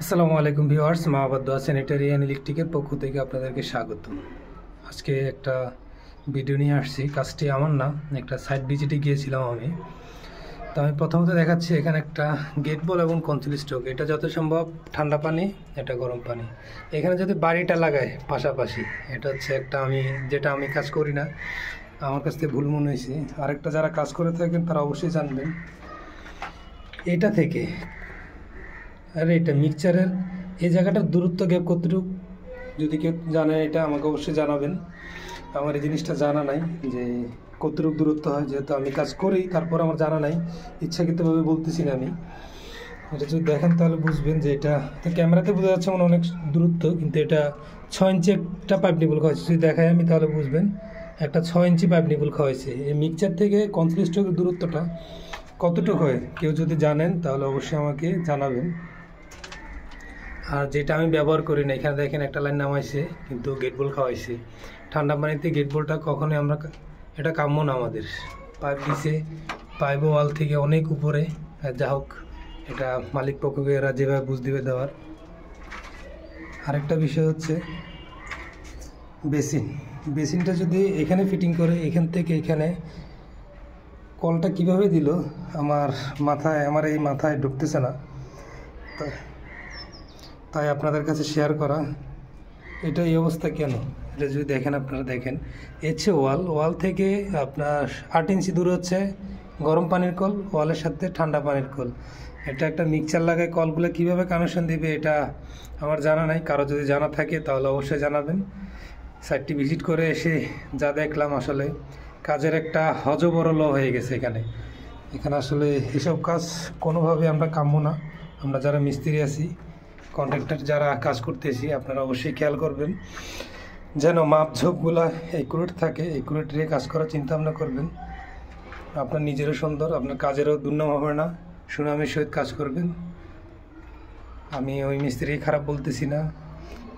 আসসালামু আলাইকুম ভিউয়ার্স, মাহবাদ দোয়া স্যানিটারি অ্যান্ড ইলেকট্রিকের পক্ষ থেকে আপনাদেরকে স্বাগত। আজকে একটা ভিডিও নিয়ে আসছি। কাজটি আমার না, একটা সাইট ভিজিটে গিয়েছিলাম আমি। তো আমি প্রথমত দেখাচ্ছি এখানে একটা গেট বল এবং কনসিল স্ট্রোক। এটা যত সম্ভব ঠান্ডা পানি, এটা গরম পানি। এখানে যদি বাড়িটা লাগায় পাশাপাশি, এটা হচ্ছে একটা যেটা আমি কাজ করি না, আমার কাছ থেকে ভুল মনে হয়েছে। আরেকটা যারা কাজ করে থাকেন তারা অবশ্যই জানবেন। এটা থেকে আর এটা মিক্সচারের এই জায়গাটার দূরত্ব গ্যাপ কতটুকু, যদি কেউ জানে এটা আমাকে অবশ্যই জানাবেন। আমার এই জিনিসটা জানা নাই যে কতটুকু দূরত্ব হয়, যেহেতু আমি কাজ করি তারপর আমার জানা নাই, ইচ্ছাকৃতভাবে বলতেছি না আমি। এটা যদি দেখেন তাহলে বুঝবেন যে এটা তো ক্যামেরাতে বোঝা যাচ্ছে মানে অনেক দূরত্ব, কিন্তু এটা 6 ইঞ্চি একটা পাইপ নিবল খাওয়াইছে। যদি দেখাই আমি তাহলে বুঝবেন একটা 6 ইঞ্চি পাইপ নিবল খাওয়াইছে। এই মিক্সচার থেকে কনসিল স্ট্রোকের দূরত্বটা কতটুকু হয় কেউ যদি জানেন তাহলে অবশ্যই আমাকে জানাবেন। আর যেটা আমি ব্যবহার করি না, এখানে দেখেন একটা লাইন নামাইছে কিন্তু গেট বল খাওয়াইছে। ঠান্ডা পানিতে গেট বলটা কখনোই আমরা এটা কাম্য না আমাদের। পাইপ দিছে, পাইপ ওয়াল থেকে অনেক উপরে। যা হোক, এটা মালিক পক্ষকে এরা যেভাবে বুঝ দিবে দেওয়ার। আরেকটা বিষয় হচ্ছে বেসিনটা যদি এখানে ফিটিং করে, এখান থেকে এখানে কলটা কিভাবে দিল আমার এই মাথায় ঢুকতেছে না, তাই আপনাদের কাছে শেয়ার করা। এটা এই অবস্থা কেন, এটা যদি দেখেন, আপনারা দেখেন এছে ওয়াল থেকে আপনার 8 ইঞ্চি দূরে হচ্ছে গরম পানির কল, ওয়ালের সাথে ঠান্ডা পানির কল। এটা একটা মিক্সচার লাগায় কলগুলো কিভাবে কানেকশন দিবে এটা আমার জানা নাই। কারো যদি জানা থাকে তাহলে অবশ্যই জানাবেন। সাইটটি ভিজিট করে এসে যা দেখলাম, আসলে কাজের একটা হজবরল হয়ে গেছে এখানে। আসলে এসব কাজ কোনোভাবে আমরা কাম্য না। আমরা যারা মিস্ত্রি আছি, কন্ট্রাক্টর যারা কাজ করতেছি, আপনারা অবশ্যই খেয়াল করবেন যেন মাপঝোপগুলো একুরেট থাকে। একুরেট রেখে কাজ করার চিন্তা ভাবনা করবেন। আপনার নিজেরও সুন্দর, আপনার কাজেরও দুর্নাম হবে না, সুনামের সহিত কাজ করবেন। আমি ওই মিস্ত্রি খারাপ বলতেছি না,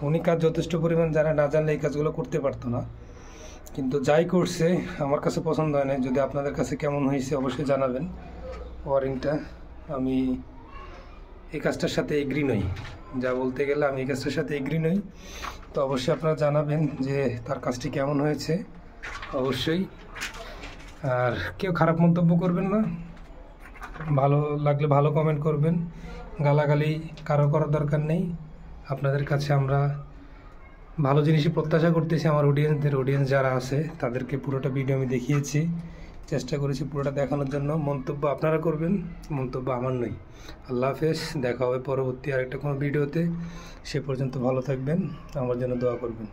উনি কাজ যথেষ্ট পরিমাণ জানে, না জানলে এই কাজগুলো করতে পারতো না। কিন্তু যাই করছে আমার কাছে পছন্দ হয় না। যদি আপনাদের কাছে কেমন হয়েছে অবশ্যই জানাবেন। ওয়ারিংটা আমি এই কাজটার সাথে এগ্রি নই, যা বলতে গেলে আমি এই কাজটার সাথে এগ্রি নই। তো অবশ্যই আপনারা জানাবেন যে তার কাজটি কেমন হয়েছে অবশ্যই। আর কেউ খারাপ মন্তব্য করবেন না, ভালো লাগলে ভালো কমেন্ট করবেন। গালাগালি কারো করার দরকার নেই। আপনাদের কাছে আমরা ভালো জিনিসই প্রত্যাশা করতেছি। আমার অডিয়েন্স যারা আছে তাদেরকে পুরোটা ভিডিও আমি দেখিয়েছি, চেষ্টা করেছি পুরোটা দেখানোর জন্য। মন্তব্য আপনারা করবেন, মন্তব্য আমার নয়। আল্লাহ হাফেজ, দেখা হবে পরবর্তী আরেকটা কোনো ভিডিওতে। সে পর্যন্ত ভালো থাকবেন, আমার জন্য দোয়া করবেন।